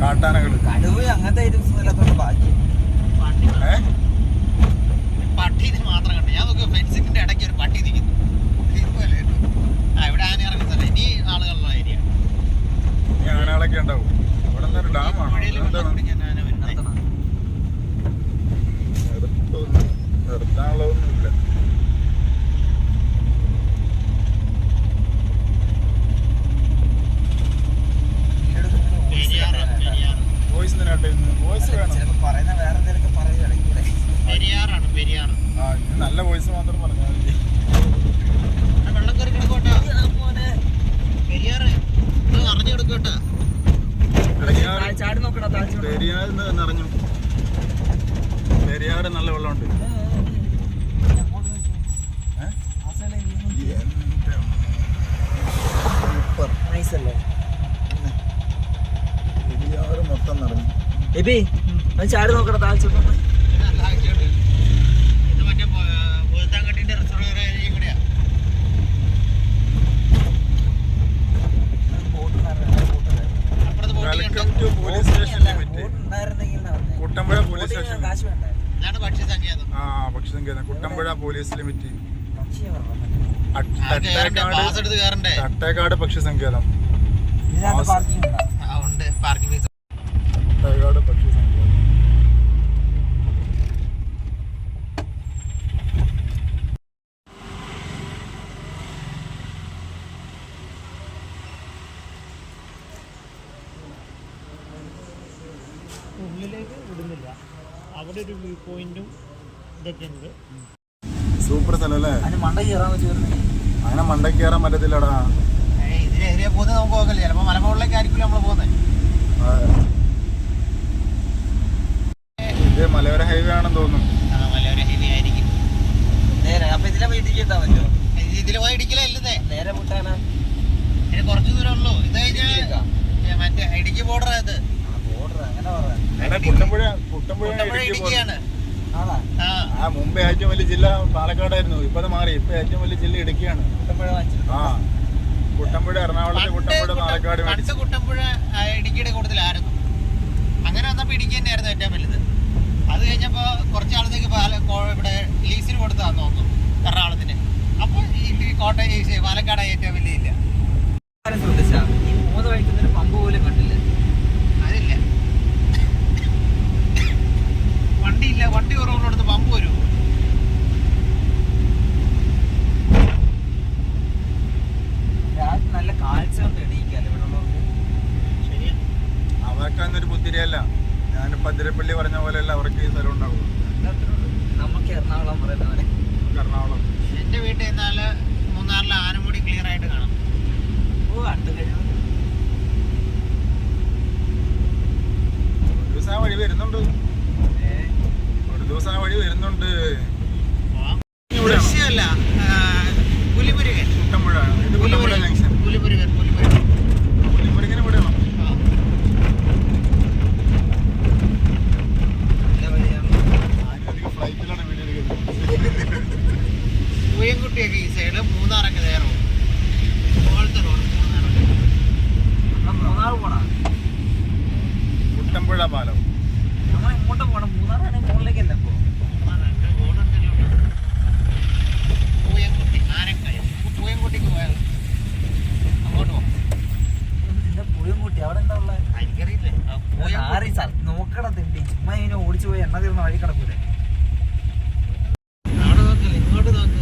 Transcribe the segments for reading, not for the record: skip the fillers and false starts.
കാട്ടാനകള്, കടുവ അങ്ങനത്തെ ഐറ്റംസ് ഇല്ലാത്തോണ്ട് ഭാഗ്യം. പട്ടി ഇതിന് മാത്രം കണ്ടു. ഞാൻ നോക്കിയ ഫെൻസിന്റെ ഇടയ്ക്ക് ഒരു പട്ടി നിൽക്കുന്നു. ഇവിടെ ആന ഇറങ്ങുന്നില്ല. ഇനി ആളുകളുള്ള ഏരിയ. ഇനി ആനകളൊക്കെ ഉണ്ടാവും. ഇവിടെ നിന്നൊരു ഡാമാണ്. നിർത്താനുള്ളതൊന്നുമില്ല. വോയിസ് ചിലപ്പോ പറയുന്ന വേറെ എന്തെങ്കിലും പറയുകയാണെങ്കിൽ പെരിയാറാണ്, പെരിയാറ്. നല്ല വോയിസ് മാത്രം പറഞ്ഞാൽ മതി. വെള്ളം കയറി കിടക്കോട്ടെ പെരിയാറ്, അറിഞ്ഞു കിടക്കോട്ടെ. ചാടി നോക്കടാ. പെരിയാർ നിറഞ്ഞു. പെരിയാറ് നല്ല വെള്ളമുണ്ട്. പെരിയാറ് മൊത്തം നിറഞ്ഞു. ചാടി നോക്കടാ താഴ്ച. ഇത് മറ്റേ പൂത്താങ്കട്ടിന്റെ റിസർവർ ഏരിയ കൂടെയാ. Welcome to police station limit. Kuttampuzha police station. ഇതാണ് പക്ഷിസങ്കേതം. പക്ഷിസങ്കേതം കുട്ടമ്പുഴ പോലീസ് ലിമിറ്റ്. തട്ടേക്കാട് പക്ഷിസങ്കേതം. Parking fees. തട്ടേക്കാട് പക്ഷിസങ്കേതം. ഉള്ളിലേക്ക് വിടുന്നില്ല. അവിടെ ഒരു വ്യൂ പോയിന്റും ഇതൊക്കെ ഉണ്ട്. സൂപ്പർ സ്ഥലം അല്ലേ? മണ്ട കയറാൻ പറ്റും. അങ്ങനെ മണ്ടയ്ക്ക് കയറാൻ പറ്റത്തില്ലടാ. ഇതിലെ പോകുന്നത് നമുക്ക് നോക്കല്ലേ. ചിലപ്പോ മലമുകളിലേക്ക് ആയിരിക്കും നമ്മൾ പോകുന്നത്. ഇത് മലയോര ഹൈവേ ആണെന്ന് തോന്നുന്നു. മലയോര ഹൈവേ ആയിരിക്കും. നേരെ അപ്പൊ ഇതിലെ പോയി ഇടിക്കാൻ പറ്റുമോ? ഇതിൽ പോയി ഇടിക്കലല്ലേ. നേരെ മുട്ടാനാ. ഇതിന് കുറച്ച് ദൂരം ഉള്ളൂ. ഇത് കഴിഞ്ഞാൽ മറ്റേ ഇടുക്കി ബോർഡർ. അത് കുട്ടമ്പുഴ ഇടുക്കിയാണ്. മുമ്പേ ഏറ്റവും വലിയ ജില്ല പാലക്കാടായിരുന്നു. ഇപ്പൊ അത് മാറി. ഇപ്പൊ ഏറ്റവും വലിയ ജില്ല ഇടുക്കിയാണ്. കുട്ടമ്പുഴ എറണാകുളത്തെ കുട്ടമ്പുഴ പാലക്കാട്. പണ്ട് കുട്ടമ്പുഴ ഇടുക്കിയുടെ കൂടുതലായിരുന്നു. അങ്ങനെ വന്നപ്പോ ഇടുക്കി തന്നെയായിരുന്നു ഏറ്റവും വലുത്. അത് കഴിഞ്ഞപ്പോ കുറച്ച് ആളത്തേക്ക് ഇവിടെ ലീസിന് കൊടുത്താന്ന് തോന്നുന്നു എറണാകുളത്തിന്. അപ്പൊ ഈ കോട്ടയം പാലക്കാട് ഏറ്റവും വലിയ ഇല്ല. ഈ 3 വഴിക്കുന്നൊരു പമ്പ് പോലും കണ്ടില്ല. അതില്ല. വണ്ടിയില്ല. വണ്ടി കുറവുള്ളടത്ത് പമ്പ് വരും. നല്ല കാഴ്ച കൊണ്ട് എണീക്കാല്ലേ ഇവിടെ ഉള്ളവർക്ക്. ശരിയാ. അവർക്കന്നൊരു ബുദ്ധിരിയല്ല. ഞാനിപ്പോ അതിരപ്പള്ളി പറഞ്ഞ പോലെയല്ല അവർക്ക് ഈ സ്ഥലം ഉണ്ടാവും. നമുക്ക് എറണാകുളം പറയുന്നവരെ. എറണാകുളം. എന്റെ വീട്ടിൽ നിന്നാല് മൂന്നാറിലെ ആനമുടി ക്ലിയർ ആയിട്ട് കാണാം. അടുത്ത് കഴിഞ്ഞാൽ ഒരു ദിവസം ആ വഴി വരുന്നുണ്ട്. ദൃശ്യമല്ല. പുലിമുരുകൻ. കുട്ടമ്പുഴ. ഇത് കുട്ടമ്പുഴ ജംഗ്ഷൻ. പുലിമുരുകൻ. പുലിമുരുകന് ഇവിടെയാണോ? ഫ്ലൈറ്റിലാണ് വീഡിയോ എടുക്കുന്നത്. പൂയംകുട്ടിയൊക്കെ ഈ സൈഡ്, മൂന്നാറൊക്കെ നേരെ പോലത്തെ റോഡ്. മൂന്നാർ പോണ കുട്ടമ്പുഴ പാലം. നമ്മൾ ഇങ്ങോട്ട് പോണം. മൂന്നാറാണെങ്കിൽ മുകളിലേക്കല്ല ഇപ്പോ. പൂയംകുട്ടി, ആനക്കായ. പൂയംകുട്ടിക്ക് പോയാൽ അങ്ങോട്ട് പോകാം. പൂയംകുട്ടി അവിടെ എന്താ ഉള്ളത്? എനിക്കറിയില്ലേ. നോക്കണം തിണ്ടി. ചുമ്മാ ഇങ്ങനെ ഓടിച്ചു പോയി എണ്ണ തീർന്ന വഴി കിടക്കൂലേ. അവിടെ നോക്കില്ല, ഇങ്ങോട്ട് നോക്ക്.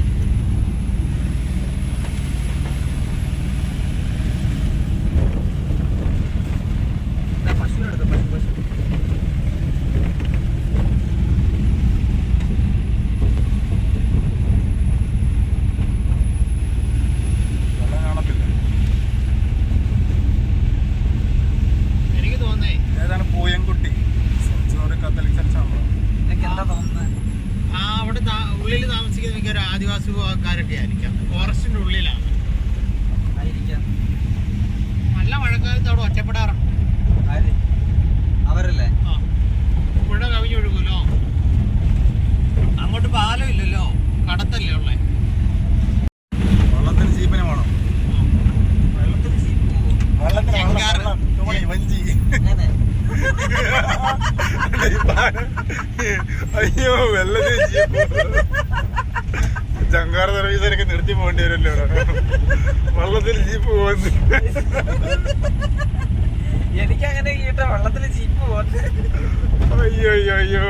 പശുവിനെടുത്ത പശു എനിക്ക് തോന്നേ ഏതാണ് പൂയംകുട്ടി? കത്തലിക് ചർച്ചാണല്ലോ. എന്താ തോന്നുന്നത്? അവിടെ ഉള്ളിൽ താമസിക്കുന്ന മിക്ക ഒരു ആദിവാസി വിഭാഗക്കാരൊക്കെ ആയിരിക്കാം. ഫോറസ്റ്റിന്റെ ഉള്ളിലാണ്. നല്ല മഴക്കാലത്ത് അവിടെ ഒറ്റപ്പെടാറുണ്ട്. അവരല്ലേ? പുഴ കവിഞ്ഞൊഴുകുമല്ലോ. അങ്ങോട്ട് പാലം ഇല്ലല്ലോ, കടത്തല്ലേ ഉള്ളേ. വെള്ളത്തിന് ജീവന് വേണം. വെള്ളത്തിന് ജീപ്പ് വഞ്ചി അയ്യോ വെള്ളത്തിൽ ജങ്കാർ സർവീസിനൊക്കെ നിർത്തി പോകേണ്ടി വരുമല്ലോ ഇവിടെ. വെള്ളത്തിൽ ജീപ്പ് പോകുന്നു. എനിക്ക് അങ്ങനെ കേട്ട വെള്ളത്തില് ജീപ്പ് പോകുന്നത്. അയ്യോ അയ്യോ അയ്യോ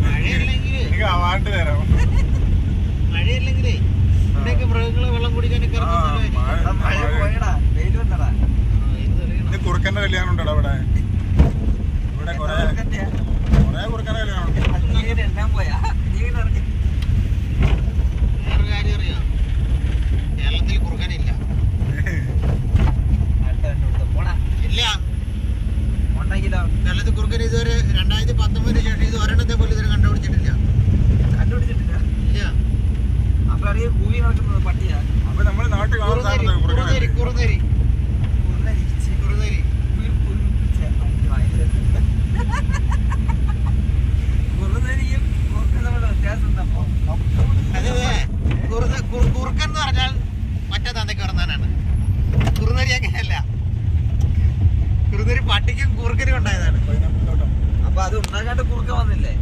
മഴയല്ലെങ്കിൽ എനിക്ക് അവാർഡ് തരാം. മഴയല്ലെങ്കിലേ ഇവിടെയൊക്കെ മൃഗങ്ങള് വെള്ളം കുടിക്കാനൊക്കെ ഇറങ്ങുന്ന സ്ഥലമായിരിക്കും. മഴ പോയടാ, വെയിൽ വന്നടാ. ഇത് കുറുക്കന്റെ കല്യാണം ഉണ്ടോ ഇവിടെ? ഇവിടെ കൊറേ കുറുക്കന്റെ കല്യാണം ഉണ്ട്. എല്ലാം പോയാ നീ ഇറങ്ങി. വേറൊരു കാര്യം അറിയോ, കേരളത്തിൽ കുറുക്കനില്ല. പോടാ ഇല്ല, ഉണ്ടെങ്കിലോ കേരളത്തിൽ കുറുക്കൻ ഇതുവരെ 2019 ശേഷം ഇത് ഒരെണ്ണത്തെ പോലും ഇതുവരെ കണ്ടുപിടിച്ചിട്ടില്ല. കണ്ടുപിടിച്ചിട്ടില്ല. ഇല്ല. അപ്പൊ അറിയ കൂവി നടക്കുന്നത് പട്ടിയാ. അപ്പൊ നമ്മള് നാട്ടിൽ കാണുന്ന സാധനം കുറുനരി കുറുനരി ഉരുളരിച്ച് കുറുനരി കുറുനരിയും കുറുക്കും തമ്മിലുള്ള വ്യത്യാസം എന്താ? അതായത് കുറുക്കൻ എന്ന് പറഞ്ഞാൽ മറ്റേ തന്തയ്ക്ക് പറഞ്ഞാണ്. കുറുനരി അങ്ങനെയല്ല. കുറുനരി പട്ടിക്കും കുറുക്കനും ഉണ്ടായതാണ്. അപ്പൊ അത് ഉണ്ടാക്കാണ്ട് കുറുക്ക വന്നില്ലേ?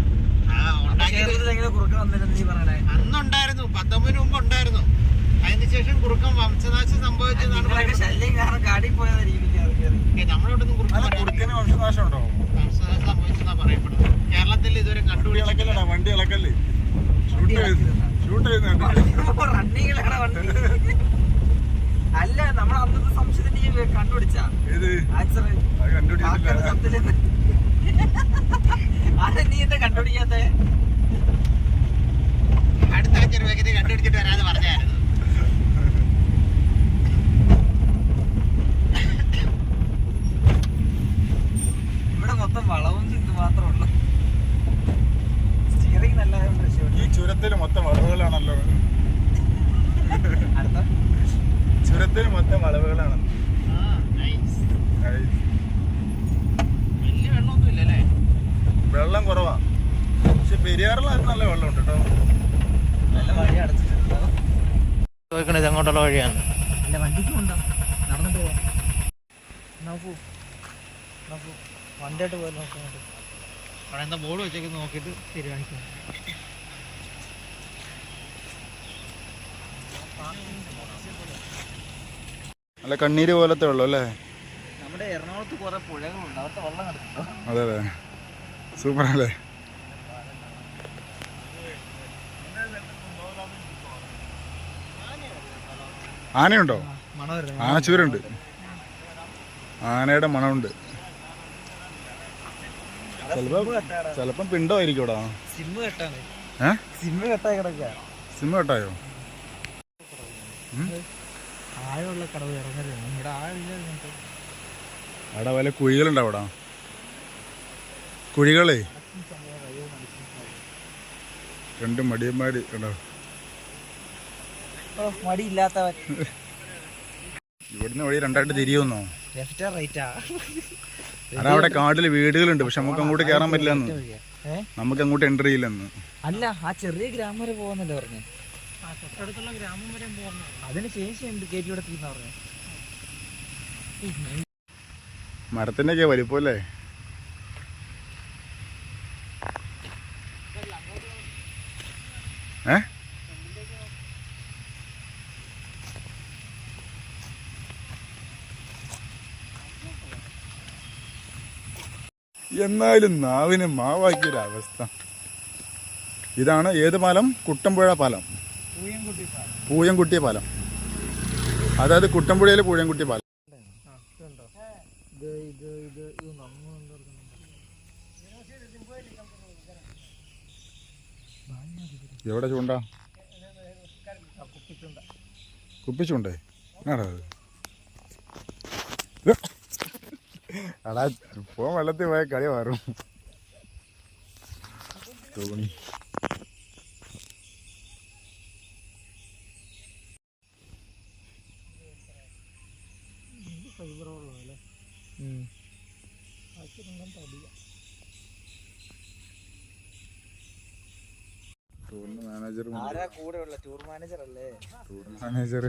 ആ ഉണ്ടാക്കിയത് കേരളത്തിൽ എങ്ങനെ കുറുക്ക വന്നില്ലെന്ന് നീ പറയണേ? അന്നുണ്ടായിരുന്നു, 19 മുമ്പ് ഉണ്ടായിരുന്നു. അതിന് ശേഷം കുറുക്കൻ വംശനാശം സംഭവിച്ചെന്നാണ് നിങ്ങളൊക്കെ പറയുന്നത്. ശല്യം കാരണം കാടി പോയത് രീതിക്ക് അത് കയറി. നമ്മളോടൊന്നും കുറുക്കന് വംശനാശം ഉണ്ടോ? വംശനാശം സംഭവിച്ചെന്നാ പറയപ്പെടുന്നത്. കേരളത്തിൽ ഇതുവരെ കണ്ടുപിടിച്ചിട്ടില്ല. വണ്ടി ഇളക്കല്ലേ? ഷൂട്ട് ചെയ്യുന്നുണ്ട്. റണ്ണിങ്ങിലാണ് വണ്ടി. അല്ല, നമ്മൾ അന്നത്തെ സംശയത്തിന് നീ കണ്ടുപിടിച്ചാ ഏത് ആൻസർ അത് കണ്ടുപിടിച്ചിട്ടില്ല. അത് നീ എന്താ കണ്ടുപിടിക്കാത്ത? അടുത്ത ആഴ്ച ഒരു വേഗത്തിൽ കണ്ടുപിടിച്ചിട്ട് വരാതെ പറഞ്ഞായിരുന്നു. ഇവിടെ മൊത്തം വളവും ഇത് മാത്രമേ ഉള്ളൂ. സ്റ്റിയറിംഗ് നല്ല ഈ ചുരത്തിൽ മൊത്തം വളവുകളാണല്ലോ. അടുത്ത ചുരത്തിൽ മൊത്തം വളവുകളാണ്. വലിയ വെള്ളമൊന്നും ഇല്ലല്ലേ? വെള്ളം കുറവാ, പക്ഷെ പെരിയാറിൽ നല്ല വെള്ളമുണ്ട് കേട്ടോ. നല്ല വഴി അടച്ചിട്ടുണ്ടോ? ചോദിക്കണത് അങ്ങോട്ടുള്ള വഴിയാണ്. അല്ല, വണ്ടിക്കും ഉണ്ടോ? നടന്നിട്ട് പോവാം. നോക്കൂ നോക്കൂ, വണ്ടിയായിട്ട് പോയാൽ നോക്കുന്നുണ്ട്. അവിടെ എന്താ ബോർഡ് വെച്ചേക്ക് നോക്കിയിട്ട് തീരുമാനിക്കാം. നല്ല കണ്ണീര് പോലത്തെ വെള്ളം അല്ലേ? നമ്മുടെ എറണാകുളത്ത് കുറെ പുഴകളുണ്ട്, അവിടുത്തെ വെള്ളം കിടക്കുന്നുണ്ടോ? അതെ അതെ, സൂപ്പർ അല്ലേ? ആനയുണ്ടോ? ആനച്ചൂരുണ്ട്, ആനയുടെ മണമുണ്ട്. ചിലപ്പം പിണ്ടമായിരിക്കും ഇവിടെ. സിമ്മ് കെട്ടാണ്. സിമ്മ് കെട്ടായി കിടക്കുക. സിമ്മ് കെട്ടായോ? ആഴമുള്ള കടവ് ഇറങ്ങരുത്. ഇവിടെ ആഴില്ല. അവിടെ വല്ല കുഴികളുണ്ടോ? അവിടെ കുഴികളേ രണ്ടും മടിയന്മാര് ഉണ്ടോ? മടിയില്ലാത്തവൻ. ഇവിടുന്ന് വഴി രണ്ടായിട്ട് തിരിയുന്നോ? ലെഫ്റ്റാ റൈറ്റാ? അതാ അവിടെ കാട്ടില് വീടുകളുണ്ട്, പക്ഷെ നമുക്ക് അങ്ങോട്ട് കയറാൻ പറ്റില്ലെന്ന്. നമുക്ക് അങ്ങോട്ട് എൻട്രി ചെയ്യില്ലെന്ന്. അല്ല, ആ ചെറിയ ഗ്രാമം വരെ പോകുന്നല്ലേ പറഞ്ഞേ? തൊട്ടടുത്തുള്ള ഗ്രാമം വരെ പോകുന്നു. അതിന് ശേഷം എന്ത് കയറ്റി കൊടുത്തിരുന്ന പറഞ്ഞേ? മരത്തിന്റെ ഒക്കെ വലിപ്പല്ലേ? എന്നാലും നാവിന് മാവാക്കിയൊരവസ്ഥ. ഇതാണ് ഏത് പാലം? കുട്ടമ്പുഴ പാലം, പൂയംകുട്ടി പാലം. അതായത് കുട്ടമ്പുഴയിലെ പൂയംകുട്ടി പാലം. എവിടെ ചൂണ്ട? കുപ്പിച്ചുണ്ടേ? അടാ, പോ വെള്ളത്തിൽ പോയ കളി മാറും. തോണി ആരാ കൂടെയുള്ള ടൂർ മാനേജർ അല്ലേ? ടൂർ മാനേജർ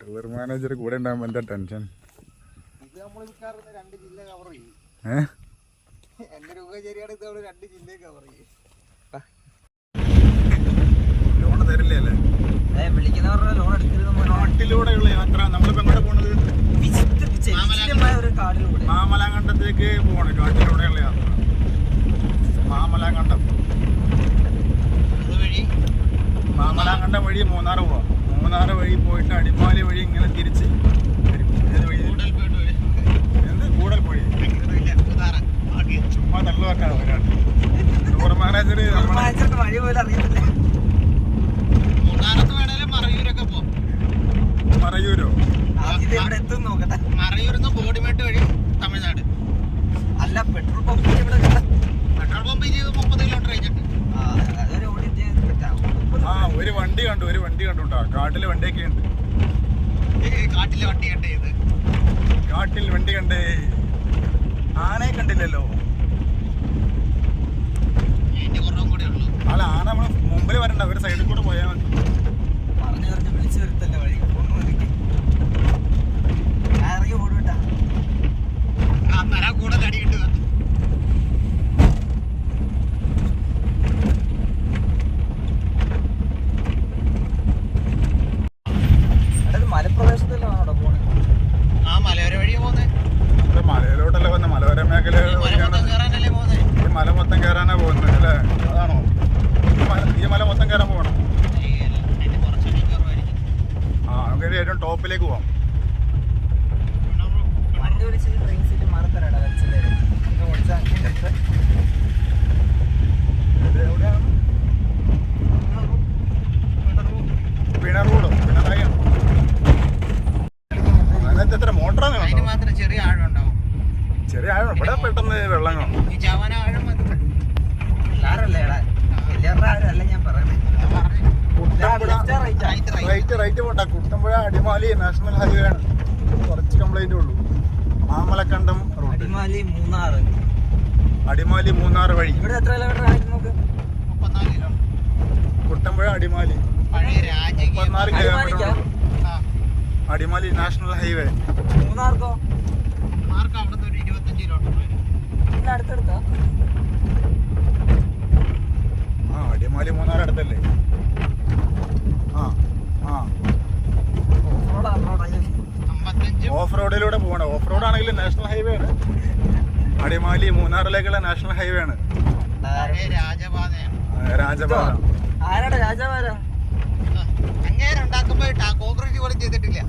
ടൂർ മാനേജർ കൂടെ ഉണ്ടാകുമ്പോൾ എന്താ ടെൻഷൻ? ഇത് നമ്മൾ മിക്കവാറും 2 ജില്ല കവർ ചെയ്യും. എന്റെ രൂപ ശരിയാണ്, ഇതോട് 2 ജില്ലയെ കവർ ചെയ്യും. ലോണ് തരില്ലേ അല്ലേ? വിളിക്കുന്നവരുടെ ലോൺ എടുക്കരുത്. നാട്ടിലൂടെയുള്ള യാത്ര നമ്മളിപ്പോ എങ്ങോട്ട് പോണത്? ഒരു കാടിലൂടെ മാമലാങ്കണ്ടത്തേക്ക് പോകണം. കാട്ടിലൂടെയുള്ള യാത്ര മാമലാങ്കണ്ടം. അതുവഴി മാമലാങ്കണ്ടം വഴി മൂന്നാർ പോവാം. മൂന്നാർ വഴി പോയിട്ട് അടിമാലി വഴി ഇങ്ങനെ തിരിച്ച് വരും. ഏത് വഴി? എന്ത് കൂടൽപ്പുഴ? ചുമ്മാ തള്ളുവാക്കാണ് ഒരാൾ. ടൂർ മാനേജർ വഴി പോലും അറിയത്തില്ല. മൂന്നാറത്ത് വേണേലും മറയൂരൊക്കെ പോകും. മറയൂരോ? ഇവിടെ എത്തും നോക്കട്ടെ. മറയൂർന്ന് ബോഡിമേട്ട് വഴി തമിഴ്നാട്. അല്ല, പെട്രോൾ പമ്പ് ഇവിടെ പെട്രോൾ പമ്പ് 30 കിലോമീറ്റർ കഴിഞ്ഞിട്ട്. ആ ഒരു വണ്ടി കണ്ടുട്ടാ. കാട്ടില് വണ്ടിയൊക്കെ ഉണ്ട്. കാട്ടിലെ വണ്ടി കണ്ടേ? ഇത് കാട്ടിൽ വണ്ടി കണ്ടേ. ആനയെ കണ്ടില്ലല്ലോ. അതിന്റെ കുറവും കൂടെ ഉള്ളൂ. അല്ല, ആന നമ്മള് മുമ്പിൽ വരണ്ട, ഒരു സൈഡിൽ കൂടെ പോയാൽ മതി. പറഞ്ഞു വിളിച്ചു വരുത്തല്ലേ വഴി. ഇറങ്ങി ഓടുവിട്ടാ. അന്നേരം കൂടെ അടി കിട്ടുക. മലപ്രദേശത്തിലാണ് അവിടെ പോണത്. ആ മലയോര വഴി പോകുന്നത്. മലയിലോട്ടല്ലേ വന്ന മലയോര മേഖല. കയറാനല്ലേ പോകുന്നത്? ഈ മല മൊത്തം കയറാനാ പോകുന്നത് അല്ലേ? അതാണോ? ഈ മല മൊത്തം കയറാൻ പോകണം. അതിന്റെ കുറച്ചടി കയറുമായിരിക്കും. ആ, നമുക്ക് ഏറ്റവും ടോപ്പിലേക്ക് പോവാം. വണ്ടി വിളിച്ചിട്ട് ട്രെയിൻ സീറ്റ് മാറത്തരാടാ വെച്ചല്ലേ. ഓടിച്ചാൽ എവിടെയാണ്? പിണറൂടോ? പിണറായി? അതിനകത്ത് എത്ര മോട്ടറാണ്? അതിന് മാത്രം ചെറിയ ആഴം ഉണ്ടാവും. ചെറിയ ആഴം. ഇവിടെ പെട്ടെന്ന് വെള്ളം കാണും. ഈ ചവന ആഴം മതി. എല്ലാവരല്ലേടാ, വലിയവരുടെ ആരല്ല ഞാൻ പറയുന്നത്. റൈറ്റ് പോട്ട. കുട്ടമ്പുഴ അടിമാലി നാഷണൽ ഹൈവേ ആണ്. കുറച്ച് കംപ്ലൈന്റ് ഉള്ളൂ. മാമലക്കണ്ടം റോഡ്. അടിമാലി മൂന്നാർ വഴി. ഇവിടെ എത്ര കിലോമീറ്റർ ആയിട്ട് നോക്ക്? 34 കിലോമീറ്റർ. കുട്ടമ്പുഴ അടിമാലി പഴയ രാജകീയ 34 കിലോമീറ്റർ. ആ, അടിമാലി നാഷണൽ ഹൈവേ. മൂന്നാർക്കോ? മാർക്ക് അവിടുന്ന് ഒരു 25 കിലോമീറ്റർ വരും. ഇല്ല, അടുത്തടുത്താ. ആ, അടിമാലി മൂന്നാർ അടുത്തല്ലേ? ആ ആ 55 ഓഫ് റോഡിലൂടെ പോകണം. ഓഫ് റോഡ് ആണെങ്കിൽ നാഷണൽ ഹൈവേ ആണ്. അടിമാലി മൂന്നാറിലേക്കുള്ള നാഷണൽ ഹൈവേ ആണ്. പഴയ രാജപാതയാണ്. രാജപാത. ആരാടാ രാജാവാരാ? അങ്ങേരുണ്ടാക്കുമ്പോ കോൺക്രീറ്റ് പോലും ചെയ്തിട്ടില്ല.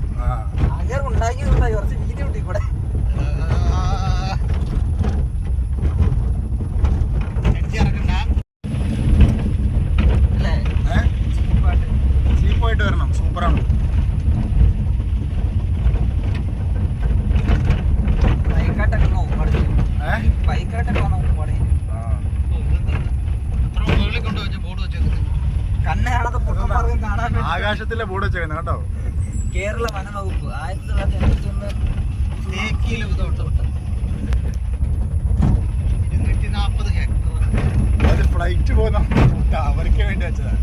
അങ്ങനെ ഉണ്ടാക്കിയതുണ്ടായി കുറച്ച് വീതി കിട്ടി കൂടെ. ചീപ്പായിട്ട് വരണം. സൂപ്പറാണ്. ബൈക്കായിട്ടൊക്കെ ബൈക്കായിട്ടൊക്കെ കണ്ണ് കാണാത്ത പൊട്ടന്മാർക്കും കാണാൻ വേണ്ടി ആകാശത്തിലെ ബോർഡ് വെച്ചേക്കുന്നത് കേട്ടോ. കേരള വന വകുപ്പ് 1981 തേക്കിയിലും ഇതോട്ട് 240 ഹെക്ടർ. അത് ഫ്ലൈറ്റ് പോകുന്ന അവർക്ക് വേണ്ടി വെച്ചതാ.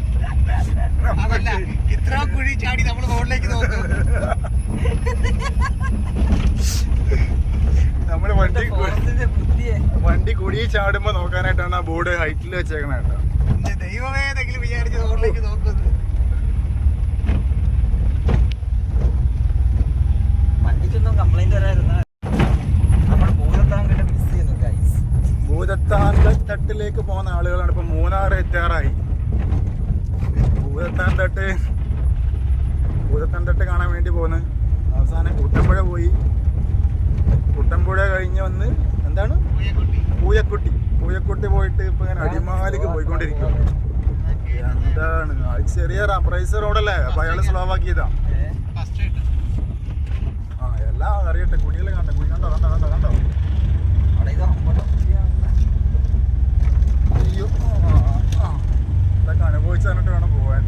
അതല്ല, ഇത്ര കുഴി ചാടി നമ്മൾ റോഡിലേക്ക് നോക്കും. നമ്മള് വണ്ടി കുഴി ചാടുമ്പോ നോക്കാനായിട്ടാണ് ആ ബോർഡ് ഹൈറ്റിൽ വെച്ചേക്കണ കേട്ടോ. ദൈവമേ, എന്തെങ്കിലും വിചാരിച്ച് റോഡിലേക്ക് നോക്കുന്നത്. വണ്ടിക്കൊന്നും കംപ്ലൈന്റ് വരായിരുന്ന നമ്മൾ ഭൂതത്താങ്കട്ട് മിസ് ചെയ്യുന്നു ഗൈസ്. ഭൂതത്താൻതട്ടിലേക്ക് പോകുന്ന ആളുകളാണ് ഇപ്പൊ. മൂന്നാർ എത്താറായി. ഭൂതത്താൻതട്ട് കാണാൻ വേണ്ടി പോന്ന്. അവസാനം കുട്ടമ്പുഴ പോയി. കുട്ടമ്പുഴ കഴിഞ്ഞ് വന്ന് എന്താണ് പൂയക്കുട്ടി പോയിട്ട് ഇപ്പൊ ഞാൻ അടിമാലിക്ക് പോയിക്കൊണ്ടിരിക്കും. എന്താണ് ചെറിയ പ്രൈസ് റോഡല്ലേ? അപ്പൊ അയാള് സ്ലോ ആക്കിയതാ. ആ, എല്ലാം അറിയട്ടെ. കുടികൾ കണ്ടോ? കുടി കണ്ടോ? കണ്ടോ? അയ്യോ, ഇതൊക്കെ അനുഭവിച്ചു തന്നിട്ട് വേണം പോവാൻ.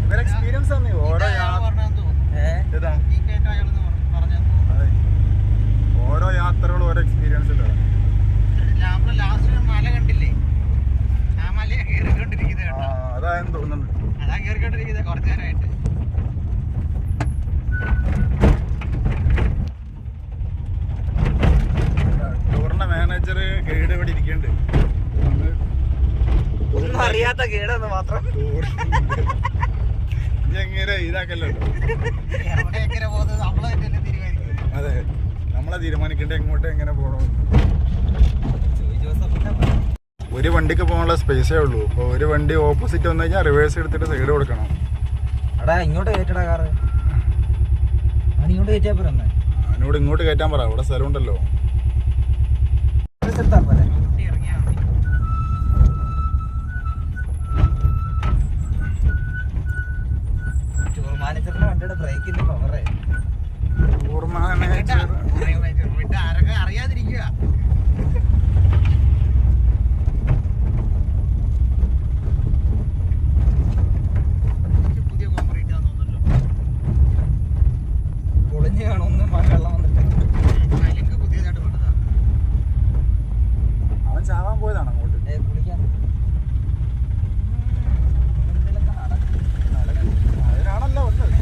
ഇവരെ എക്സ്പീരിയൻസ് ആണ്. ഓരോ യാത്രകളും ഓരോ എക്സ്പീരിയൻസ് ഇല്ല. ലാസ്റ്റ് മല കണ്ടില്ലേ? ആ മല കയറിക്കൊണ്ടിരിക്കുന്നത്. അതായെന്ന് തോന്നുന്നുണ്ട്. അതാ കയറിക്കൊണ്ടിരിക്കുന്നത് കുറച്ചു നേരമായിട്ട്. ഇല്ലാത്ത കേടെന്ന് മാത്രം. എങ്ങനെ ഇതാക്കല്ലോ. എങ്ങനെ പോകുന്നത് നമ്മളെ തന്നെ തീരുമാനിക്കും. അതെ, നമ്മളെ തീരുമാനിക്കേണ്ട എങ്ങോട്ട് എങ്ങനെ പോകണമെന്ന്. ഒരു വണ്ടിക്ക് പോകാനുള്ള സ്പേസേ ഉള്ളൂ. അപ്പോൾ ഒരു വണ്ടി ഓപ്പോസിറ്റ് വന്നു കഴിഞ്ഞാൽ റിവേഴ്സ് എടുത്തിട്ട് സൈഡ് കൊടുക്കണം. എടാ ഇങ്ങോട്ട് കയറ്റടാ കാറ്. ഇങ്ങോട്ട് കയറ്റിയാ പോരെ. അവനോട് ഇങ്ങോട്ട് കയറ്റാൻ പറ, അവിടെ സ്ഥലം ഉണ്ടല്ലോ. വണ്ടിയുടെ ബ്രേക്കിന്റെ പവറേ ആരൊക്കെ അറിയാതിരിക്കുക. പുതിയ കോൺക്രീറ്റ് ആണെന്ന് തോന്നുന്നല്ലോ. പൊളിഞ്ഞ് കാണുമെന്ന് വെള്ളം വന്നിട്ട് ലിങ്ക് പുതിയതായിട്ട് പണിതാ. അവൻ ചാവാൻ പോയതാണ് അങ്ങോട്ട്. കുളിക്കാൻ അതിനാണല്ലോ വന്നത്.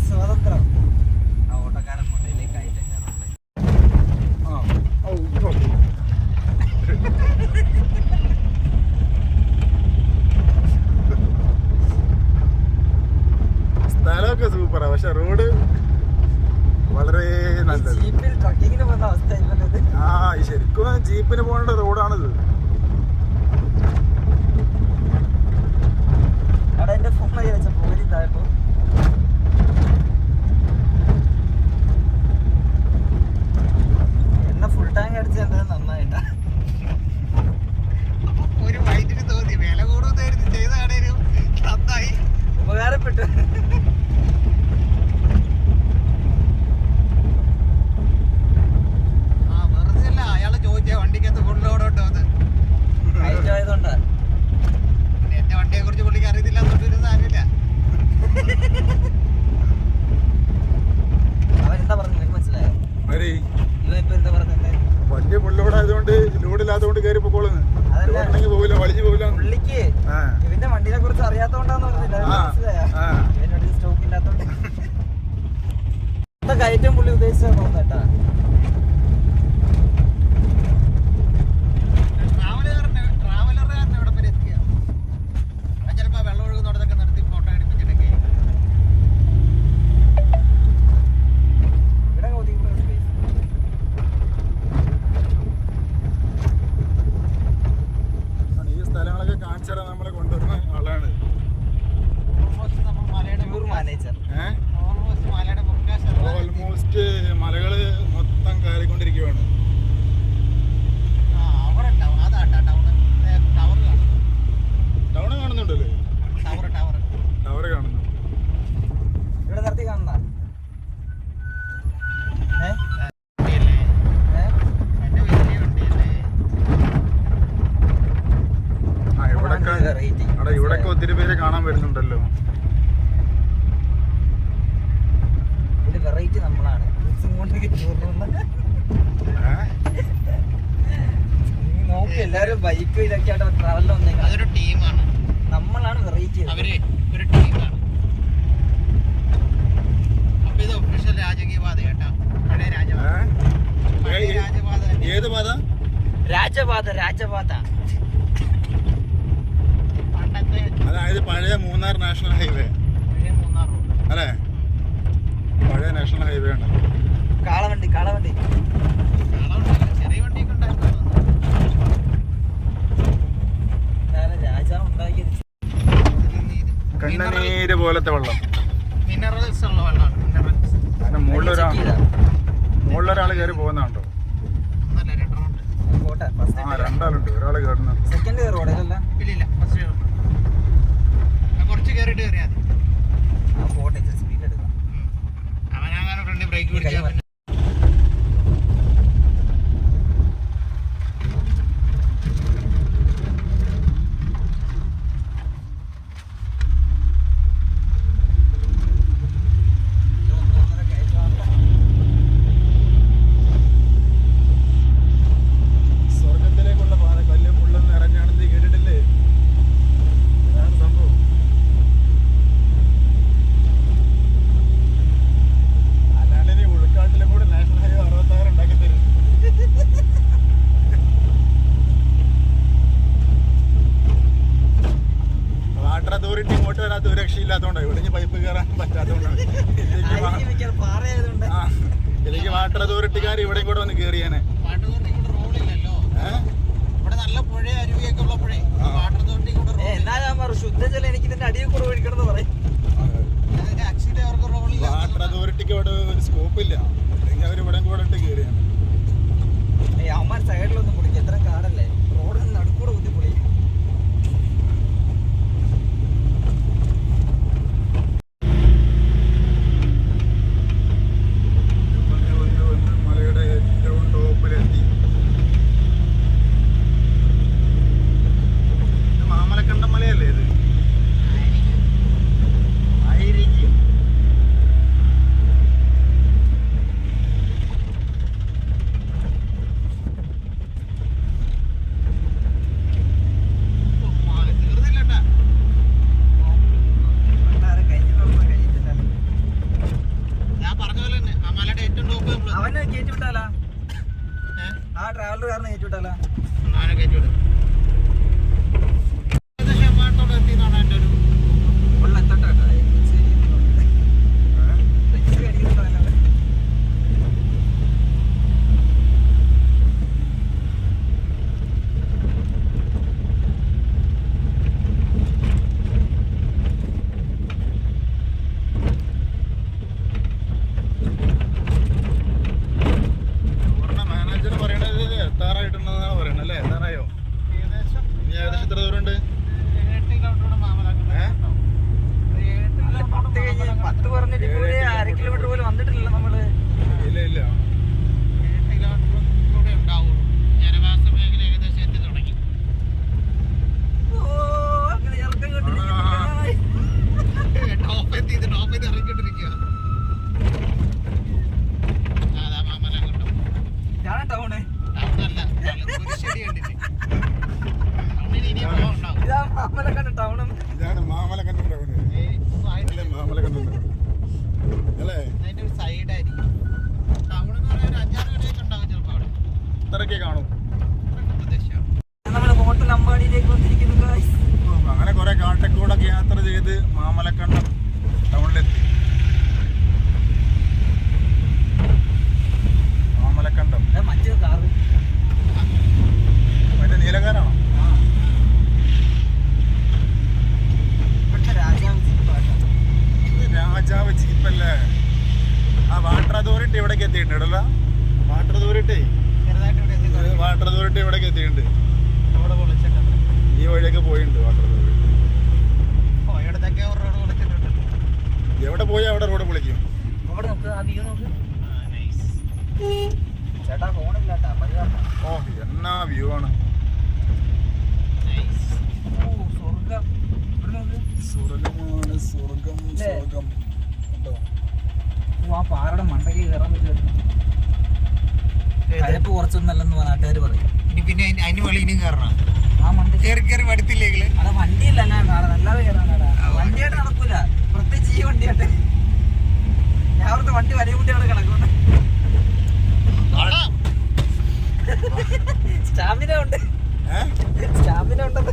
സ്വതന്ത്രം. ആ ഓട്ടക്കാരൻ മുട്ടയിലേക്ക് കയറ്റം കയറുന്നുണ്ട്. സ്ഥലമൊക്കെ സൂപ്പറാ, പക്ഷെ റോഡ് വളരെ നല്ലത്. ജീപ്പിൽ ട്രക്കിങ്ങിന് പോകുന്ന അവസ്ഥ ഇല്ലത്. ശരിക്കും ജീപ്പിന് പോകേണ്ട റോഡാണിത്. അവിടെ എന്റെ ഫോൺ വെച്ച പോയി ഇതായപ്പോ എന്നെ ഫുൾ ടാങ്ക് അടിച്ച് എന്റെ നന്നായിട്ടാ. ഒരു വൈദ്യുതി തോന്നി വില കൂടുന്നതായിരുന്നു ചെയ്താണേലും നന്നായി ഉപകാരപ്പെട്ടു. വെറുതെ അല്ല അയാള് ചോദിച്ച വണ്ടിക്കകത്ത് ഫുൾ ലോഡോട്ടോ അത് ആയതുകൊണ്ടാ. എന്റെ വണ്ടിയെ കുറിച്ച് പുള്ളിക്ക് അറിയത്തില്ല എന്നൊരു സാരമില്ല. അവൻ എന്താ പറഞ്ഞു എനിക്ക് മനസ്സിലായോ? ഇവ ഇപ്പൊ എന്താ പറഞ്ഞേ? വണ്ടി ഫുള്ളോടായതുകൊണ്ട് ലോഡില്ലാത്തതുകൊണ്ട് കയറി പൊക്കോളുന്നു. അതല്ല പോകില്ല, വലിച്ചു പോകില്ല. പുള്ളിക്ക് ഇവന്റെ വണ്ടിനെ കുറിച്ച് അറിയാത്തോണ്ടാന്ന് പറഞ്ഞില്ല. മനസ്സിലായോ? ഇവനോട് സ്റ്റോക്ക് ഇല്ലാത്തോണ്ട് കയറ്റം പുള്ളി ഉദ്ദേശിച്ചാ തോന്നട്ടാ. ട്രാവലറുകാരനെ ഇവിടെ വരെ എത്തിയ അവൻ ചിലപ്പോ വെള്ളം ഒഴുകുന്നോടത്തൊക്കെ നിർത്തി ഫോട്ടോ എടുപ്പിച്ചിട്ടൊക്കെ. ഇവിടെ ഒതുങ്ങിപ്പോയ സ്പേസ്. ഈ സ്ഥലങ്ങളൊക്കെ കാണിച്ചു തരാൻ നമ്മളെ കൊണ്ടുവരുന്ന ആളാണ്. ഓൾമോസ്റ്റ് നമ്മൾ മലയുടെ ടൂർ മാനേജർ. ഓൾമോസ്റ്റ് മലയുടെ ഓൾമോസ്റ്റ് മലകള് മൊത്തം കയറിക്കൊണ്ടിരിക്കുവാണ്. അവിടെ അതാട്ടാ ടൗണ് ടവർ കാണുന്നു. ടൗണ് കാണുന്നുണ്ടല്ലേ? ടവർ കാണുന്നു. ഇവിടെ നിർത്തി കാണുന്ന എന്റെ വലിയ വണ്ടിയല്ലേ. ഇവിടൊക്കെ ഒത്തിരി പേര് കാണാൻ വരുന്നുണ്ടല്ലോ. ഒരു വെറൈറ്റി നമ്മളാണ്. നോക്കി എല്ലാരും ബൈക്ക് ഇതൊക്കെ ആയിട്ട് ട്രാവലിൽ വന്നേക്കാം. അതൊരു ടീമാണ്. നമ്മളാണ് വെറൈറ്റി. അവര് ഒരു ടീമാണ്. അപ്പൊ ഇത് ഒഫീഷ്യൽ രാജകീയ പാത കേട്ടാ. പഴയ രാജപാത. പഴയ രാജപാത തന്നെ. ഏത് പാത? രാജപാത. പണ്ടത്തെ അതായത് പഴയ മൂന്നാർ നാഷണൽ ഹൈവേ പഴയ മൂന്നാർ റോഡ് അല്ലേ? പഴയ നാഷണൽ ഹൈവേ ആണ്. കാളവണ്ടി ചെറിയ വണ്ടിയൊക്കെ ഉണ്ടായിരുന്നു. രാജാവ് ഉണ്ടാക്കിയത് കണ്ണനീര് പോലത്തെ വെള്ളം. മിനറൽസ് ഉള്ള വെള്ളമാണ്. മിനറൽസ് അതിന്റെ മുകളിലൊരാൾ കയറി പോകുന്നുണ്ടോ? ഒന്നല്ല രണ്ടെണ്ണമുണ്ട്. പോട്ടെ. ഫസ്റ്റ് രണ്ടാളുണ്ട്. ഒരാള് കയറുന്നുണ്ട്. സെക്കൻഡ് റോഡിലല്ല. ഇല്ല ഫസ്റ്റ് കുറച്ച് കയറിയിട്ട് കയറിയാൽ മതി. പോട്ടെ, സ്പീഡ് എടുക്കാം. അവനങ്ങനെ ഫ്രണ്ട് ബ്രേക്ക് പിടിച്ചാൽ സ്വർഗത്തിലേക്കുള്ള പാത കല്ലും മുള്ളും നിറഞ്ഞാണെന്ന് കേട്ടിട്ടില്ലേ? ഇതാണ് സംഭവം. അല്ലാണ്ട് ഇനി ഉൾക്കാട്ടിൽ രക്ഷയില്ലാത്തതുകൊണ്ടാണ് ഇവിടെ പൈപ്പ് കയറാൻ പറ്റാത്തതുകൊണ്ടാണ്. ഇതിലേക്ക് വാട്ടർ അതോറിറ്റിക്കാർ ഇവിടെ കൂടെ വന്ന് കയറിയാനെ. ശുദ്ധജലം എനിക്ക് ഇതിന്റെ അടിയിൽ കൂടെ ഒഴിക്കണം പറയും. വാട്ടർ അതോറിറ്റിക്ക് ഇവിടെ ഒരു സ്കോപ്പ് ഇല്ല, അല്ലെങ്കിൽ അവർ ഇവിടെ കൂടെ ഇട്ട് കയറിയാണ്. അവന്മാർ സൈഡിലൊന്നും പൊളിക്കും, എത്ര കാടല്ലേ റോഡിൽ നടുക്കൂടെ കുത്തി പൊളിക്കും. മലയുടെ ഏറ്റവും ടോപ്പിലെത്തി. മാമലക്കണ്ടം മലയല്ലേ ഇത്? ആയിരിക്കും. അവനെ കയറ്റി വിട്ടാലാ? ആ ട്രാവലർ കാരണം കയറ്റി വിട്ടാലാ? ഇതാണ് മാമലക്കണ്ടം ടൗൺ. മാമലക്കണ്ടം അല്ലേ? ഇത്രയൊക്കെ കാണും. ഹോട്ടൽ അമ്പാടിയിലേക്ക് വന്നിരിക്കുന്നു. അങ്ങനെ കുറെ കാട്ടക്കൂടൊക്കെ യാത്ര ചെയ്ത് മാമലക്കണ്ടം ടൗണിലെത്തി. മാമലക്കണ്ടം മറ്റേ കാറ് മറ്റേ നീലക്കാരാണോ? രാജാവ് ജീപ്പല്ലേ? ആ വാട്ടർ അതോറിറ്റി ഇവിടേക്ക് എത്തിയിട്ടുണ്ടല്ലോ. വാട്ടർ അതോറിറ്റി ഇവിടേക്ക് എത്തിയിട്ടുണ്ട്. ഈ വഴിയൊക്കെ പോയിട്ടുണ്ട് വാട്ടർ അതോറിറ്റി. എവിടെ പോയി അവിടെ റോഡ് പൊളിക്കും. ഓ എന്നാ വ്യൂ ആണ്. സ്വർഗമാണ് സ്വർഗം സ്വർഗം. ആ പാറയുടെ മണ്ടയ്ക്ക് കയറാൻ പറ്റും. കുറച്ചൊന്നല്ലെന്ന് നാട്ടുകാർ പറയും. ഇനി പിന്നെ അതിന് വെളി ഇനിയും കയറണം. ആ മണ്ട കയറി പഠിത്തില്ലേകള്. അതാ വണ്ടിയല്ല നല്ലാതെ കയറാനാടാ. വണ്ടിയായിട്ട് നടക്കൂല, പ്രത്യേകിച്ച് ഈ വണ്ടിയായിട്ട്. ഞാൻ അവിടുത്തെ വണ്ടി വലിയ കുട്ടിയാണ് കിടക്കുന്നത്. സ്റ്റാമിന ഉണ്ട്, സ്റ്റാമിന ഉണ്ടെന്ന്.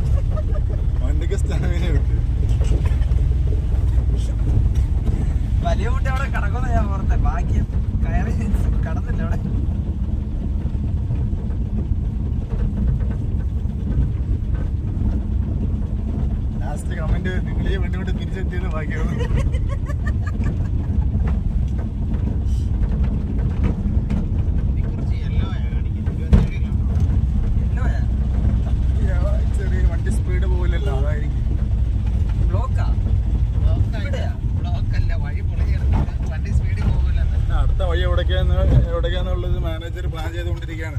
വണ്ടിക്ക് സ്റ്റാമിന ഉണ്ട്. വലിയ കുട്ടി അവിടെ കിടക്കുന്ന ഞാൻ പറഞ്ഞത്. ബാക്കി കയറി കടന്നില്ല അവിടെ. ലാസ്റ്റ് കമന്റ് നിങ്ങൾ ഈ വണ്ടി കൊണ്ട് തിരിച്ചെത്തിയത് ബാക്കിയാണ്. ചെറിയ വണ്ടി സ്പീഡ് പോകില്ലല്ലോ, അതായിരിക്കും. അടുത്ത വഴി എവിടേക്കാന്നുള്ളത് മാനേജർ പ്ലാൻ ചെയ്തുകൊണ്ടിരിക്കുകയാണ്.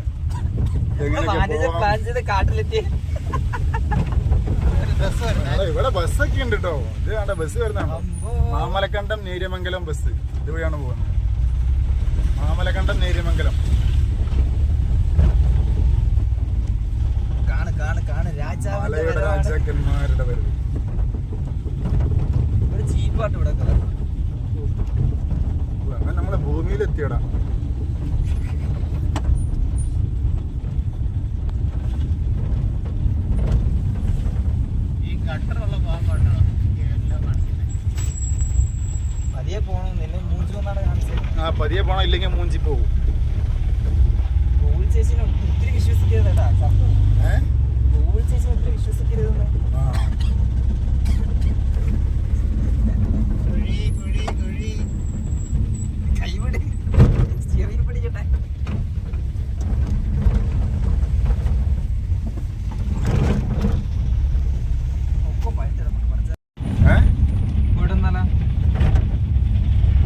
ഇവിടെ ബസ്സൊക്കെ ഉണ്ട് കേട്ടോ. ഇത് വേണ്ട ബസ് വരുന്നതാണോ? മാമലക്കണ്ടം നേര്യമംഗലം ബസ് ഇതുവഴിയാണ് പോകുന്നത്. മാമലക്കണ്ടം നേര്യമംഗലം. മലയുടെ രാജാക്കന്മാരുടെ വരവ്. അങ്ങനെ നമ്മളെ ഭൂമിയിലെത്തിയടാ. ഈ ഗട്ടറുള്ള ഭാഗമാണ് എല്ലാം കാണിക്കുന്നത്. പതിയെ പോകണം, നിന്നെ മൂഞ്ചി വന്നാണ് കാണിച്ചത്. ആ പതിയെ പോണം, ഇല്ലെങ്കിൽ മൂഞ്ചി പോകും. ഗൂഗിൾ ചേച്ചിനെ ഒത്തിരി വിശ്വസിക്കരുതേട്ടാ. ഗൂഗിൾ ചേച്ചിനെ ഒത്തിരി വിശ്വസിക്കരുതെന്ന്. കൈവിട്, സ്റ്റിയറിംഗ് പിടിക്കട്ടെ.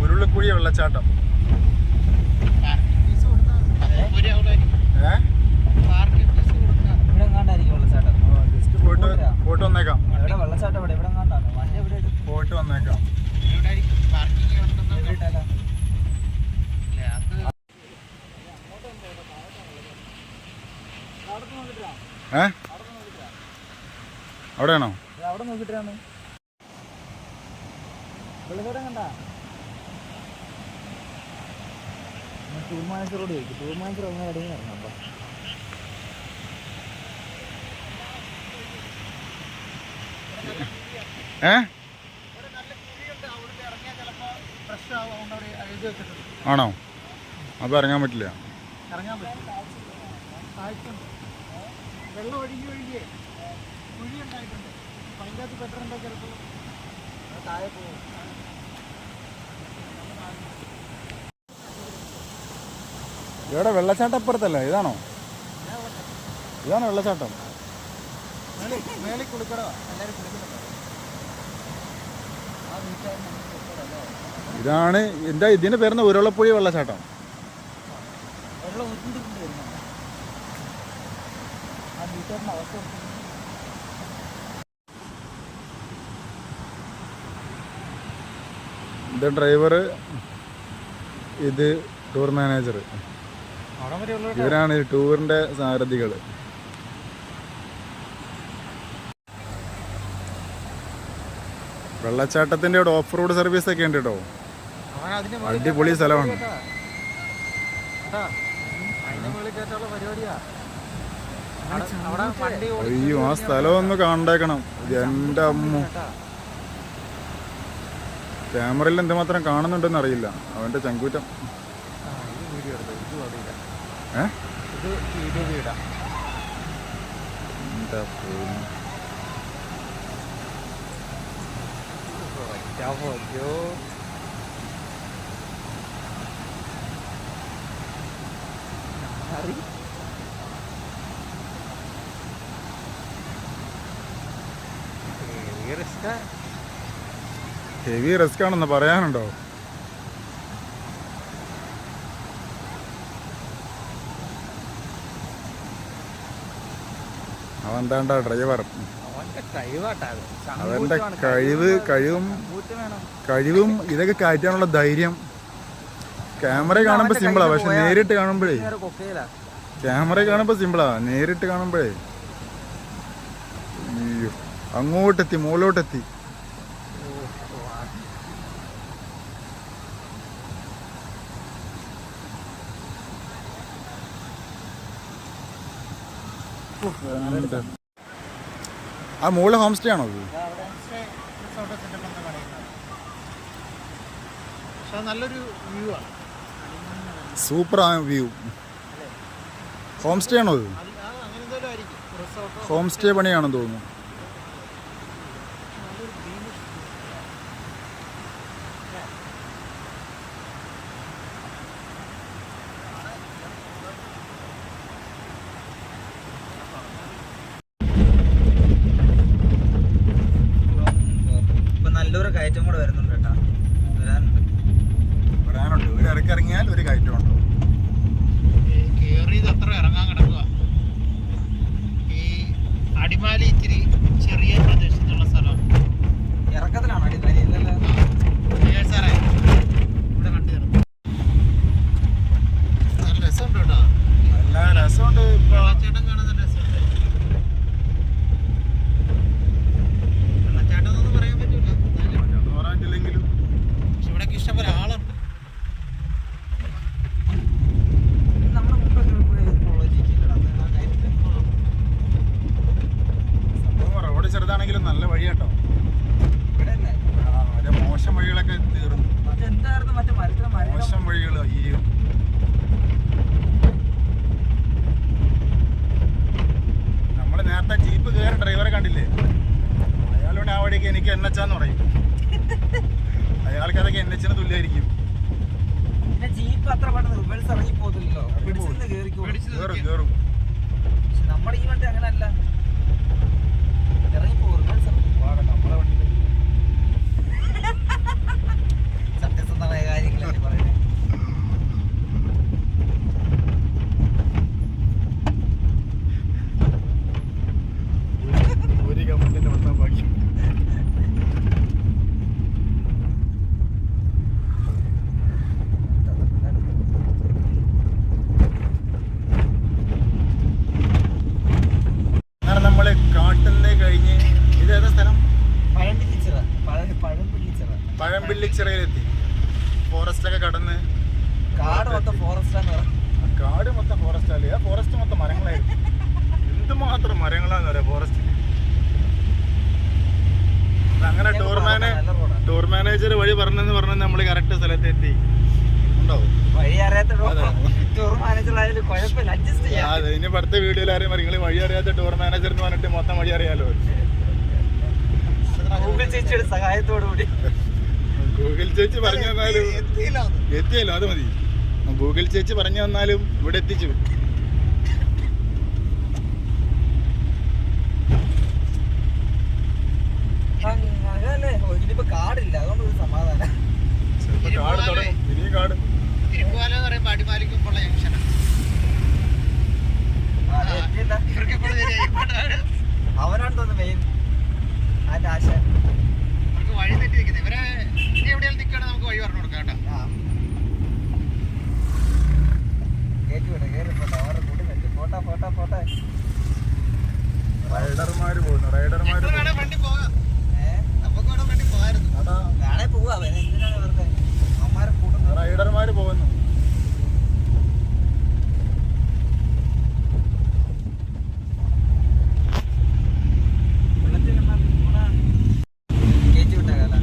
ഉരുളക്കുഴി വെള്ളച്ചാട്ടം. ഇവിടെ എങ്ങാണ്ടായിരിക്കും വെള്ളച്ചാട്ടം. ജസ്റ്റ് പോയിട്ട് വന്നേക്കാം. ഇവിടെ വെള്ളച്ചാട്ടം ഇവിടെ എങ്ങാണ്ടാണ്. വണ്ടി എവിടെ പോയിട്ട് വന്നേക്കാം. അവിടെയാണോ? അവിടെ നോക്കിട്ടാണ് വെള്ളച്ചാട്ടം കണ്ടാ. ടൂർമാനസറോട് ചോദിക്കും. ടൂർമാനസർ അങ്ങനെ ഇടയിൽ ഇറങ്ങാം. ആണോ? അപ്പൊ ഇറങ്ങാൻ പറ്റില്ല. ഇറങ്ങാൻ പറ്റും. വെള്ളം ഒഴുകി കുഴി ഉണ്ടായിട്ടുണ്ട്. പഞ്ചായത്ത് പെട്ടെന്നുണ്ടോ ചിലപ്പോൾ താഴെ പോകും. ഇവിടെ വെള്ളച്ചാട്ടം അപ്പുറത്തല്ല, ഇതാണോ? ഇതാണ് വെള്ളച്ചാട്ടം. മേളിൽ കുളിക്കടവാ, എല്ലാവരും കുളിക്കുന്നുണ്ടോ? ഇതാണ് എന്താ ഇതിന്റെ പേരുന്ന ഉരുളപ്പുഴി വെള്ളച്ചാട്ടം. വെള്ളം ഒത്തിരി വരുന്നു. ആ വീട്ടുകാരുടെ അവസ്ഥ ഇത് ഡ്രൈവർ, ഇത് ടൂർ മാനേജർ. ഇവരാണ് ടൂറിന്റെ സാരഥികൾ. വെള്ളച്ചാട്ടത്തിന്റെ ഇവിടെ ഓഫ് റോഡ് സർവീസ് ഒക്കെ ഉണ്ട് കേട്ടോ. അടിപൊളി സ്ഥലമാണ്. അയ്യോ, ആ സ്ഥലം ഒന്ന് കണ്ടേക്കണം. എന്റെ അമ്മ, ക്യാമറയിൽ എന്തുമാത്രം കാണുന്നുണ്ടെന്ന് അറിയില്ല. അവന്റെ ചങ്കൂറ്റം. ഹെവി റിസ്ക് ആണെന്ന് പറയാനുണ്ടോ? അവന്താണ്ടാ ഡ്രൈവർ. അവന്റെ കഴിവും ഇതൊക്കെ കയറ്റാനുള്ള ധൈര്യം. ക്യാമറ കാണുമ്പോ സിമ്പിളാ, പക്ഷെ നേരിട്ട് കാണുമ്പോഴേ നേരിട്ട് കാണുമ്പോഴേ അയ്യോ, അങ്ങോട്ടെത്തി, മുകളിലോട്ടെത്തി. ആ മുകളിൽ ഹോം സ്റ്റേ ആണോ? നല്ലൊരു വ്യൂ ആണ്. സൂപ്പർ ആ വ്യൂ. ഹോം സ്റ്റേ ആണോ അത്? ഹോം സ്റ്റേ പണിയാണെന്ന് തോന്നുന്നു. നല്ലൊരു കയറ്റം കൂടെ വരുന്നുണ്ട് കേട്ടാ. വരാനുണ്ട്. ഒരു ഇറക്കിറങ്ങിയാൽ ഒരു കയറ്റമുണ്ട്. കേറിയത് അത്ര ഇറങ്ങാൻ കിടക്കുക. ഈ അടിമാലി ഇച്ചിരി ചെറിയ പ്രദേശത്തുള്ള സ്ഥലമാണ്. ഇറക്കത്തിലാണ് അടിമാലി. സാറേ ഇവിടെ കണ്ടു തരും. നല്ല രസമുണ്ട് കേട്ടോ. നല്ല രസമുണ്ട്. വെള്ളച്ചാട്ടം കാണാൻ നല്ല രസമുണ്ട്. വെള്ളച്ചാട്ടം എന്നൊന്നും പറയാൻ പറ്റില്ല. പറയാനില്ലെങ്കിലും പക്ഷെ ഇവിടെയൊക്കെ ഇഷ്ടംപോലെ ആളുണ്ട്. നമ്മുടെ റോഡ് ചെറുതാണെങ്കിലും നല്ല വഴി കേട്ടോ. ഇവിടെ മോശം വഴികളൊക്കെ തീർന്നു. എന്തായിരുന്നു മറ്റേ മരത്തിന് മോശം വഴികൾ. അയ്യോ, നമ്മള് നേരത്തെ ജീപ്പ് കയറി ഡ്രൈവറെ കണ്ടില്ലേ? അയാളോട് ആ വഴിക്ക് എനിക്ക് എണ്ണച്ചാന്ന് പറയും. അയാൾക്ക് അതൊക്കെ എണ്ണച്ചിന് തുല്യമായിരിക്കും. പിന്നെ ജീപ്പ് അത്ര പെട്ടെന്ന് റിവേഴ്സ് ഇറങ്ങി പോകത്തില്ലല്ലോ, പിടിച്ചിരുന്ന് കേറും. പക്ഷെ നമ്മുടെ ഈ വണ്ടി അങ്ങനല്ല, ഇറങ്ങി പോകും റിവേഴ്സ് നമ്മളെ വണ്ടി സത്യസന്ധമായ കാര്യങ്ങളല്ലേ പറയുന്നത്. ഒരു കമന്റിന്റെ വന്നാ ബാക്കി. നമ്മള് കാട്ടുന്നേ കഴിഞ്ഞ് ഇത് ഏതാ സ്ഥലം? പഴമ്പിള്ളിച്ചിറയിലെത്തി. ഫോറസ്റ്റ് ഒക്കെ കടന്ന് കാട് മൊത്തം ഫോറസ്റ്റ് അല്ലേ? ആ ഫോറസ്റ്റ് മൊത്തം മരങ്ങളായിരുന്നു. എന്തുമാത്രം മരങ്ങളാന്ന് പറയാ ഫോറസ്റ്റിൽ. അങ്ങനെ ടൂർ മാനേജർ വഴി പറഞ്ഞെന്ന് പറഞ്ഞ നമ്മള് കറക്റ്റ് സ്ഥലത്ത് എത്തി. ഉണ്ടാവും വഴി അറിയാത്ത ടൂർ മാനേജർ ആയാലും കുഴപ്പമില്ല, അഡ്ജസ്റ്റ് ചെയ്യാം. അതെ, ഇനി അടുത്ത വീഡിയോയിൽ ആരെയും നിങ്ങൾ വഴി അറിയാത്ത ടൂർ മാനേജർ എന്ന് പറഞ്ഞിട്ട് മൊത്തം വഴി അറിയാലോ. ഗൂഗിൾ ചേച്ചിയുടെ സഹായത്തോടു കൂടി. ഗൂഗിൾ ചേച്ചി പറഞ്ഞു തന്നാലും എത്തിയല്ലോ, അത് മതി. ഗൂഗിൾ ചേച്ചി പറഞ്ഞു തന്നാലും ഇവിടെ എത്തിച്ചു. അങ്ങനല്ലേ, ഇനിയിപ്പോ കാടില്ല, അതുകൊണ്ട് ഒരു സമാധാനം. കാട് തുടങ്ങും, ഇനിയും കാട്. ഇരുമ്പുപാലം എന്ന് പറയുമ്പോൾ അടിമാലിക്കുമ്പോഴുള്ള ജംഗ്ഷനാണ്. അവനാണ് തോന്നുന്നു മെയിൻ അതിന്റെ ആശ. നമുക്ക് വഴി തെറ്റി നിൽക്കുന്നത് ഇവരെ. ഇനി എവിടെയെങ്കിലും നിൽക്കുകയാണെങ്കിൽ നമുക്ക് വഴി പറഞ്ഞു കൊടുക്കാം കേട്ടോ. റൈഡർമാര് പോകുന്നു. വണ്ടി പോകാം, നമുക്ക് വേണം വണ്ടി പോകായിരുന്നു. വേണേ പോവാ, എന്തിനാണ് വെറുതെ അമ്മമാരെ കൂട്ടുന്നത്. റൈഡർമാര് പോകുന്നു. കയറ്റി വിട്ട കാല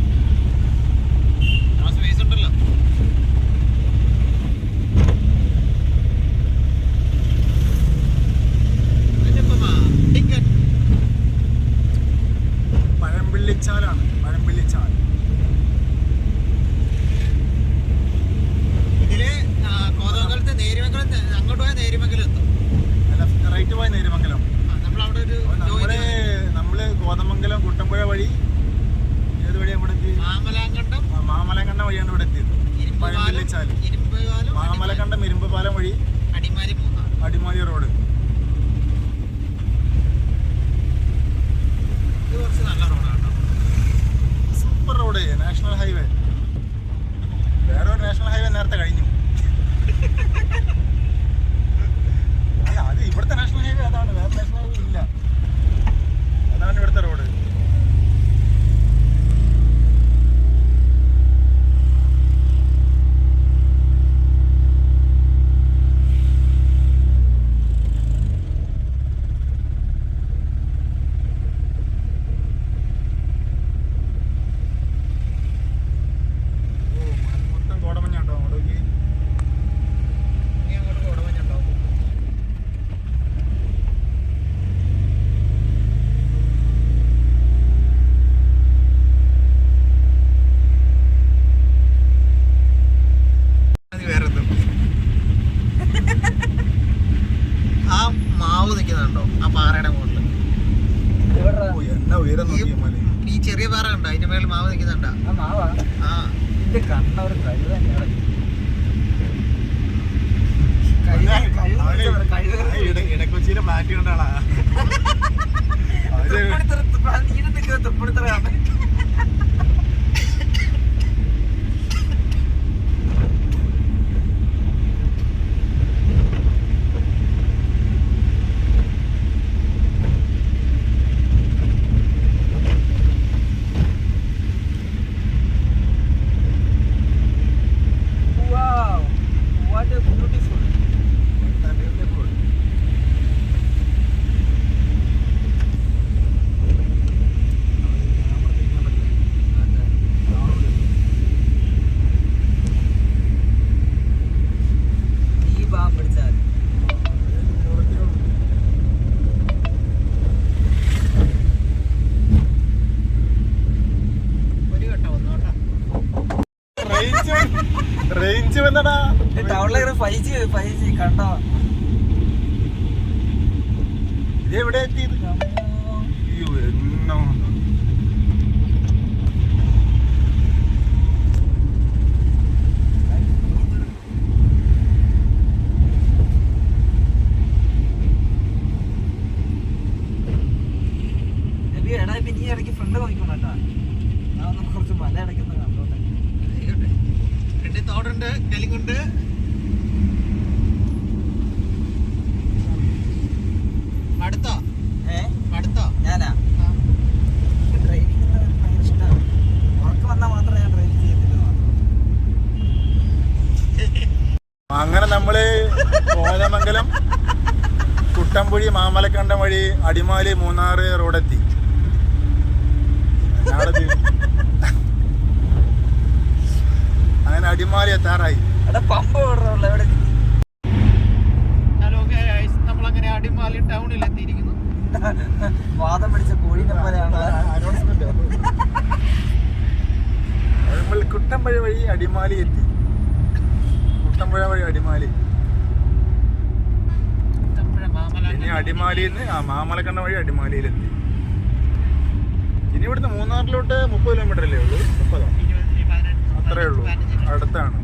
സ്പേസ് ഉണ്ടല്ലോ. പഴമ്പിള്ളിച്ചാലാണ്, പഴമ്പിള്ളിച്ചാൽ. ഇതില് കോതമംഗലത്ത് നേരിമംഗലം അങ്ങോട്ട് പോയാൽ നേരിമംഗലം എത്തും. റൈറ്റ് പോയ നേരിമംഗലം. നമ്മളവിടെ ഒരു നമ്മള് കോതമംഗലം കുട്ടമ്പുഴ വഴി ഏത് വഴി ഇവിടെ എത്തി? മാമലക്കണ്ടം വഴിയാണ് ഇവിടെ എത്തിയത്. പഴമ്പിള്ളിച്ചാൽ, മാമലക്കണ്ടം ഇരുമ്പുപാലം വഴി അടിമാലി റോഡ്. ഇത് കുറച്ച് നല്ല റോഡാണ്, സൂപ്പർ റോഡ്, നാഷണൽ ഹൈവേ. വേറെ ഒരു നാഷണൽ ഹൈവേ നേരത്തെ കഴിഞ്ഞു. അല്ല, അത് ഇവിടുത്തെ നാഷണൽ ഹൈവേ അതാണ്, വേറെ നാഷണൽ ഹൈവേ ഇല്ല. അതാണ് ഇവിടുത്തെ റോഡ്. ഈ ചെറിയ പാറ കണ്ടോ, അതിന്റെ മേളിൽ മാവ് നിൽക്കുന്നുണ്ടോ? ഇടക്കൊച്ചിയിലെ മാറ്റി കൊണ്ടാളാ. റേഞ്ച് വന്നടാ. ടൗണിലെ 5G കണ്ടോ? എവിടെ എത്തിയത്? അയ്യോ എന്നോ എടാ ഇപ്പൊ നീ ഇടയ്ക്ക് ഫ്രണ്ട് നോക്കിക്കോണ കേട്ടാ. നമുക്ക് കുറച്ച് മല അടയ്ക്കുന്ന കണ്ടോട്ടെ. രണ്ട് തോടുണ്ട്, കലിങ്ങുണ്ട്. അടുത്തോ അടുത്തോ? ഞാനാ ഡ്രൈവിംഗ് ഭയങ്കര ഇഷ്ടമാണ്. ഉറക്കം വന്നാൽ മാത്രമേ ഞാൻ ഡ്രൈവ് ചെയ്യത്തില്ലെന്ന് മാത്രം. അങ്ങനെ നമ്മള് കോതമംഗലം കുട്ടമ്പുഴി മാമലക്കണ്ടം വഴി അടിമാലി മൂന്നാറ് റോഡെത്തി. അങ്ങനെ അടിമാലി എത്താറായി. പമ്പ് എവിടെ? നമ്മളങ്ങനെ അടിമാലി ടൗണിൽ എത്തിയിരിക്കുന്നു. വാദം പിടിച്ച കോഴിനെ പോലെയാണ്. നമ്മൾ കുട്ടമ്പുഴ വഴി അടിമാലി എത്തി. കുട്ടമ്പുഴ വഴി അടിമാലി. ഇനി അടിമാലിന്ന് മാമലക്കണ്ടം വഴി അടിമാലിയിലെത്തി. ഇനി ഇവിടുന്ന് മൂന്നാറിലോട്ട് 30 കിലോമീറ്റർ അല്ലേ ഉള്ളൂ? 30 അത്രേ ഉള്ളൂ, അടുത്താണ്.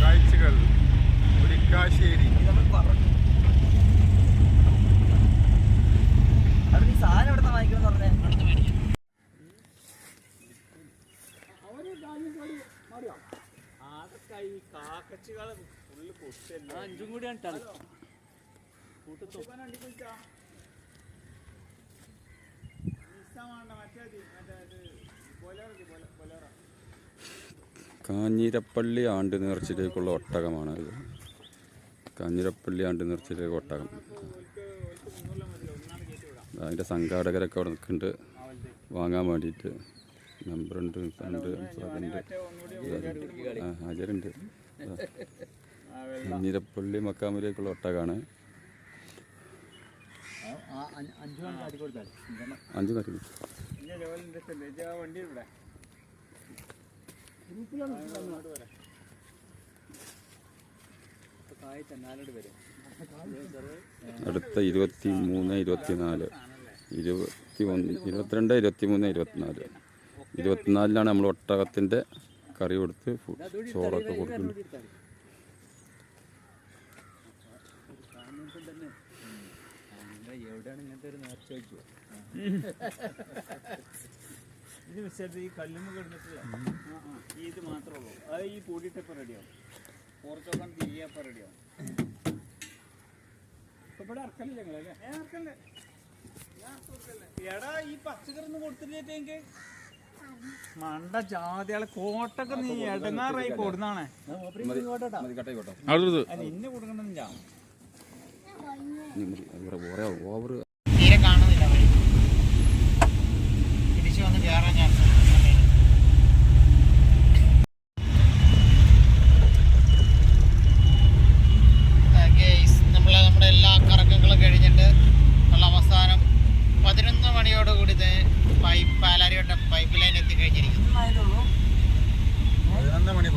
കാഴ്ചകൾ മുരിക്കാശ്ശേരി. സാധനം എവിടെ വാങ്ങിക്കണം പറഞ്ഞേ? അഞ്ചും കൂടി കാഞ്ഞിരപ്പള്ളി ആണ്ട് നേർച്ചയിലേക്കുള്ള ഒട്ടകമാണ് ഇത്. കാഞ്ഞിരപ്പള്ളി ആണ്ട് നേർച്ചയിലേക്ക് ഒട്ടകം. അതിൻ്റെ സംഘാടകരൊക്കെ അവിടെ നിൽക്കുന്നുണ്ട് വാങ്ങാൻ വേണ്ടിയിട്ട്. നമ്പറുണ്ട്, ഹാജരുണ്ട്. കാഞ്ഞിരപ്പള്ളി മക്കാമിലേക്കുള്ള ഒട്ടകമാണ്. 5 കാട്ടി അടുത്ത 23, 24, 21, 22, 23, 24. 24-ലാണ് നമ്മൾ ഒട്ടകത്തിൻ്റെ കറി കൊടുത്ത് ചോറൊക്കെ കൊടുക്കുന്നത്. ഈ കല്ലുമ്മ കിടന്നിട്ടില്ല, ഇത് മാത്രമേ ഉള്ളൂ. അത് ഈ കൂടിയിട്ടപ്പോൾ റെഡിയാവും. പുറത്തോക്കാൻ തിരിയപ്പോൾ റെഡിയാവും. ഇപ്പം ഇവിടെ ഇറക്കല്ലേ ഞങ്ങളല്ലേ? എടാ ഈ പച്ചക്കറിന്ന് കൊടുത്തില്ലേക്ക് മണ്ട ജാതിയാളെ കോട്ടൊക്കെ നീ എടങ്ങാറായി കൊടുന്നാണേ. ഇന്നെ കൊടുക്കണമെന്നില്ല. ഓവർ തീരെ കാണുന്നില്ല വഴി. തിരിച്ചു വന്ന് കയറാൻ ചാൻസ് നമ്മുടെ എല്ലാ കറക്കങ്ങളും കഴിഞ്ഞിട്ട് ഉള്ള അവസാനം 11 മണിയോടുകൂടി പാലാരിവട്ടം പൈപ്പ് ലൈൻ എത്തിക്കഴിഞ്ഞിരിക്കുന്നു. 11 മണി